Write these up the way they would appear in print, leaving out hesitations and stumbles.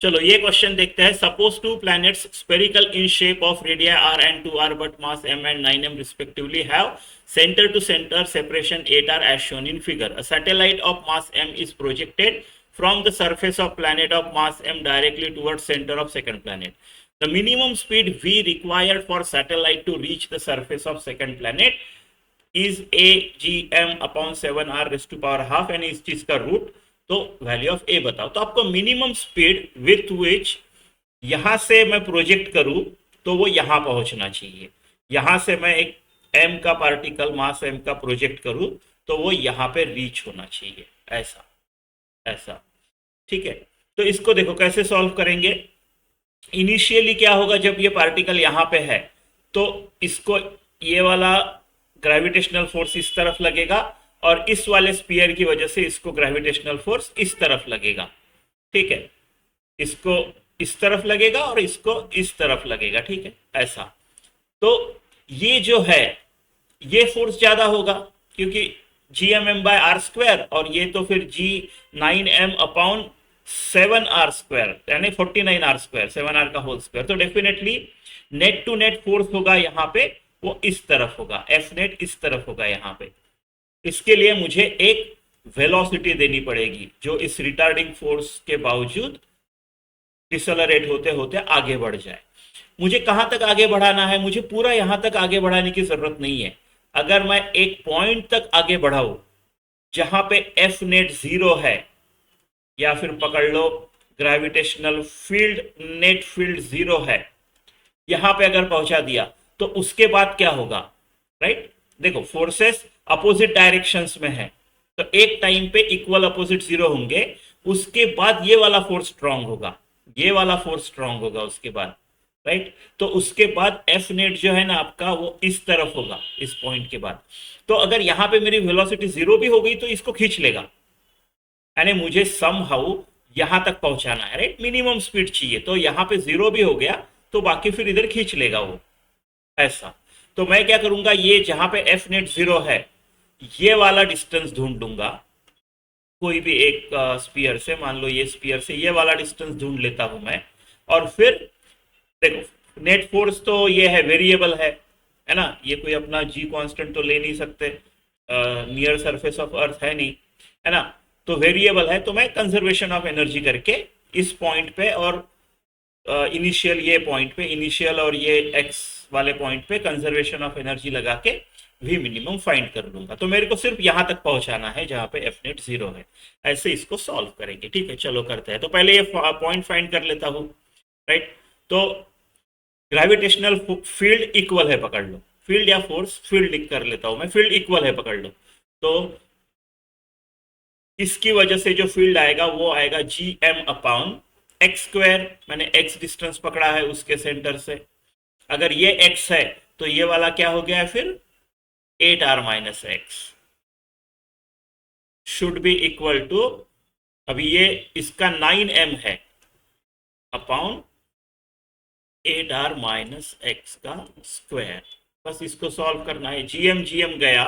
चलो ये क्वेश्चन देखते हैं। Suppose two planets spherical in shape of radii R and 2r but mass m and 9m respectively have centre to centre separation 8r as shown in figure. A satellite of mass m is projected from the surface of planet of mass m directly towards center of second planet. The minimum speed v required for satellite to reach the surface of second planet is a g m upon 7r raise to power half यानी इस चीज का root. तो value of ए बताओ। तो आपको minimum speed with which यहां से मैं प्रोजेक्ट करूं तो वो यहां पहुंचना चाहिए। यहां से मैं एक एम का पार्टिकल मास एम का प्रोजेक्ट करूं तो वो यहां पे रीच होना चाहिए। ऐसा ऐसा ठीक है। तो इसको देखो कैसे सॉल्व करेंगे। इनिशियली क्या होगा, जब ये पार्टिकल यहां पे है तो इसको ये वाला ग्रेविटेशनल फोर्स इस तरफ लगेगा और इस वाले स्पीयर की वजह से इसको ग्रेविटेशनल फोर्स इस तरफ लगेगा। ठीक है, इसको इस तरफ लगेगा और इसको इस तरफ लगेगा। ठीक है, ऐसा। तो ये जो है ये फोर्स ज्यादा होगा क्योंकि G M M by R square, और ये तो फिर जी 9m अपॉन 7r स्क्वायर यानी 49r स्क्वायर, 7r का होल स्क्वायर। तो definitely net to net force होगा यहाँ पे वो इस तरफ होगा, एफ नेट इस तरफ होगा यहाँ पे। इसके लिए मुझे एक वेलोसिटी देनी पड़ेगी जो इस रिटार्डिंग फोर्स के बावजूद डिसलरेट होते होते आगे बढ़ जाए। मुझे कहां तक आगे बढ़ाना है, मुझे पूरा यहां तक आगे बढ़ाने की जरूरत नहीं है। अगर मैं एक पॉइंट तक आगे बढ़ाऊं जहां पे एफ नेट 0 है, या फिर पकड़ लो ग्रेविटेशनल फील्ड नेट फील्ड 0 है, यहां पे अगर पहुंचा दिया तो उसके बाद क्या होगा। राइट, देखो फोर्सेस अपोजिट डायरेक्शंस में है तो एक टाइम पे इक्वल अपोजिट 0 होंगे, उसके बाद ये वाला फोर्स स्ट्रांग होगा, ये वाला फोर्स स्ट्रांग होगा उसके बाद। राइट, तो उसके बाद एफ नेट जो है ना आपका वो इस तरफ होगा इस पॉइंट के बाद। तो अगर यहां पे मेरी वेलोसिटी 0 भी हो गई तो इसको खींच लेगा, यानी मुझे समहाउ यहां तक पहुंचाना है। राइट, मिनिमम स्पीड चाहिए, तो यहां पे 0 भी हो गया तो बाकी फिर इधर खींच लेगा वो। ऐसा। तो मैं क्या करूंगा, ये जहां पे एफ नेट 0 है ये वाला डिस्टेंस ढूंढ लूंगा कोई भी एक स्पीयर से, मान लो ये स्पीयर से ये वाला डिस्टेंस ढूंढ लेता हूं मैं। और फिर देखो नेट फोर्स तो ये है, वेरिएबल है ना, ये कोई अपना जी कांस्टेंट तो ले नहीं सकते, नियर सरफेस ऑफ अर्थ है नहीं, है ना। तो वेरिएबल है तो मैं कंजर्वेशन ऑफ एनर्जी करके इस पॉइंट पे और इनिशियल ये पॉइंट पे, इनिशियल और ये एक्स वाले पॉइंट पे कंजर्वेशन ऑफ एनर्जी लगा के वी मिनिमम फाइंड कर लूंगा। तो मेरे को सिर्फ यहां तक पहुंचाना है जहां पे एफ नेट 0 है। ऐसे इसको सॉल्व करेंगे। ठीक है, चलो करते हैं। तो पहले ये पॉइंट फाइंड कर लेता हूं। राइट, तो ग्रेविटेशनल फील्ड इक्वल है, पकड़ लो, फील्ड या फोर्स, फील्ड कर लेता हूं मैं, फील्ड इक्वल है पकड़ लो। तो इसकी वजह से जो फील्ड आएगा वो आएगा G M upon X square, मैंने एक्स डिस्टेंस पकड़ा है उसके सेंटर से। अगर ये एक्स है तो ये वाला क्या हो गया है फिर 8r minus X should be equal to, अभी ये इसका 9m है अपॉन 8r माइनस एक्स का स्क्वायर। बस इसको सॉल्व करना है। जीएम गया,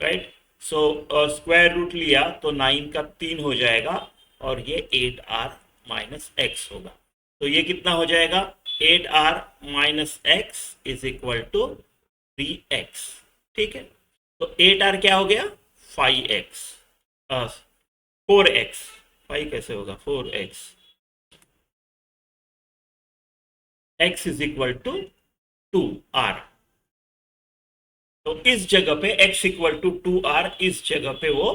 राइट, सो स्क्वायर रूट लिया तो 9 का 3 हो जाएगा और ये 8r माइनस एक्स होगा। तो ये कितना हो जाएगा, 8r minus X is equal to 3x। ठीक है, तो 8r क्या हो गया 5x, 4x, 5 कैसे होगा 4x, x is equal to 2r। तो इस जगह पे x इक्वल टू 2r, इस जगह पे वो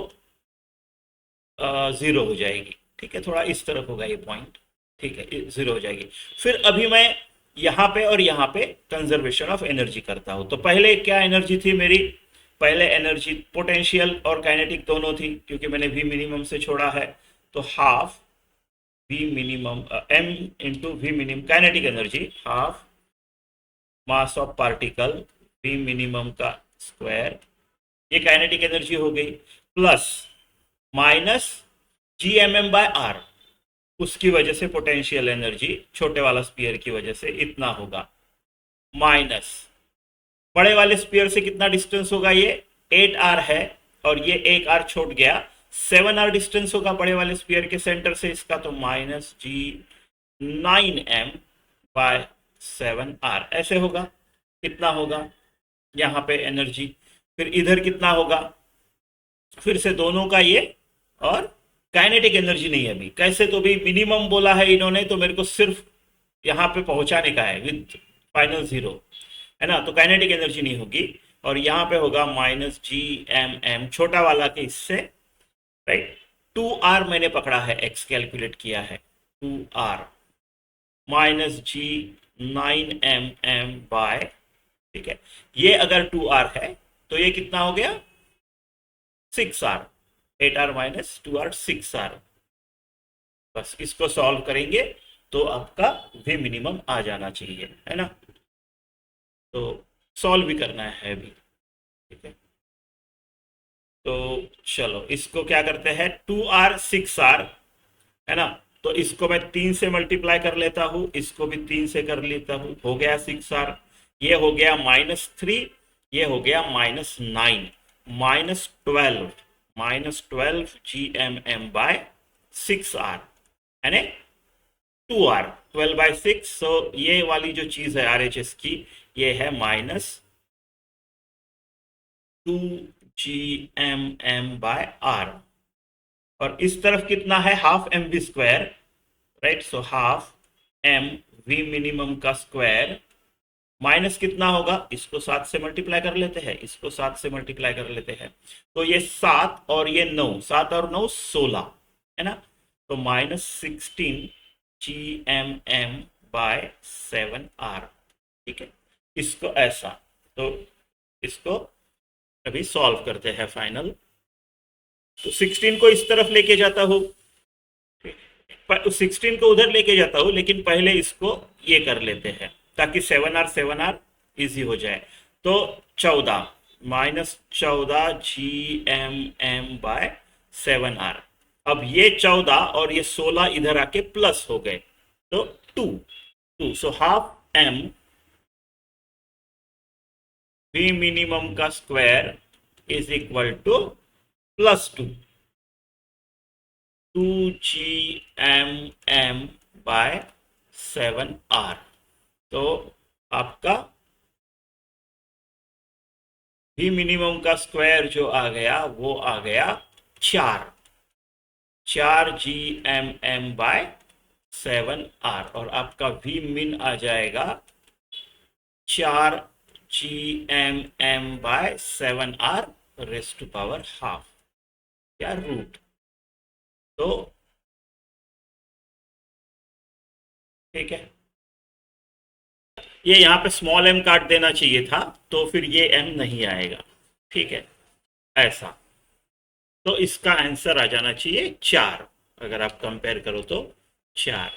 0 हो जाएगी। ठीक है, थोड़ा इस तरफ होगा ये पॉइंट। ठीक है, 0 हो जाएगी। फिर अभी मैं यहाँ पे और यहाँ पे कंजर्वेशन ऑफ एनर्जी करता हूँ। तो पहले क्या एनर्जी थी मेरी, पहले एनर्जी पोटेंशियल और काइनेटिक दोनों थी क्योंकि मैंने वी मिनिमम से छोड़ा है। तो half V minimum M into V minimum kinetic energy, half mass of particle V minimum का स्क्वायर, ये काइनेटिक एनर्जी हो गई, plus minus G M M by R, उसकी वजह से पोटेंशियल एनर्जी छोटे वाला स्पीयर की वजह से इतना होगा, माइनस बड़े वाले स्पीयर से कितना डिस्टेंस होगा, ये 8r है और ये एक r छोड़ गया, 7r डिस्टेंस होगा बड़े वाले स्पीयर के सेंटर से इसका, तो माइनस जी 9m/7r ऐसे होगा। कितना होगा यहाँ पे एनर्जी, फिर इधर कितना होगा, फिर से दोनों का ये, और काइनेटिक एनर्जी नहीं है अभी, कैसे तो भी मिनिमम बोला है इन्होंने, तो मेरे को सिर्फ यहाँ पे पहुंचाने का है विद फाइनल जीरो, है ना, तो काइनेटिक एनर्जी नहीं होगी। और यहाँ पे होगा -Gmm छोटा वाला के इससे, राइट। 2r मैंने पकड़ा है, x कैलकुलेट किया है, 2r -G9mm/, ठीक है। ये अगर 2r है तो ये कितना हो गया, 6r, 8r - 2r 6r। बस इसको सॉल्व करेंगे तो आपका वी मिनिमम आ जाना चाहिए, है ना। तो सॉल्व भी करना है अभी, ठीक है। तो चलो इसको क्या करते हैं, 2r 6r, है ना, तो इसको मैं 3 से मल्टीप्लाई कर लेता हूँ, इसको भी 3 से कर लेता हूँ, हो गया 6r। ये हो गया -3, ये हो गया -9, -12 Gmm/6r, है ना, 2r 12/6। सो ये वाली जो चीज है RHS की, ये है -2 Gmm/r। और इस तरफ कितना है, हाफ mv², राइट। सो हाफ m v मिनिमम का स्क्वायर, माइनस कितना होगा, इसको 7 से मल्टीप्लाई कर लेते हैं, इसको 7 से मल्टीप्लाई कर लेते हैं, तो ये 7 और ये 9, 7 और 9 16, है ना। तो -16 Gmm/7r, ठीक है। इसको ऐसा, तो इसको अभी सॉल्व करते हैं फाइनल। तो 16 को इस तरफ लेके जाता हूँ, 16 को उधर लेके जाता हूँ, लेकिन पहले इसको ये कर लेते हैं ताकि 7r इजी हो जाए। तो 14 -14 Gmm/7r। अब ये 14 और ये 16 इधर आके प्लस हो गए, तो 2, so half m v minimum का square is equal to +2 2Gmm/7r। तो आपका v मिनिमम का स्क्वायर जो आ गया वो आ गया 4 Gmm/7r, और आपका v min आ जाएगा 4 Gmm/7r raise to power half, या रूट। तो ठीक है, ये यहाँ पे स्मॉल m काट देना चाहिए था, तो फिर ये m नहीं आएगा, ठीक है, ऐसा। तो इसका आंसर आ जाना चाहिए 4, अगर आप कंपेयर करो तो 4।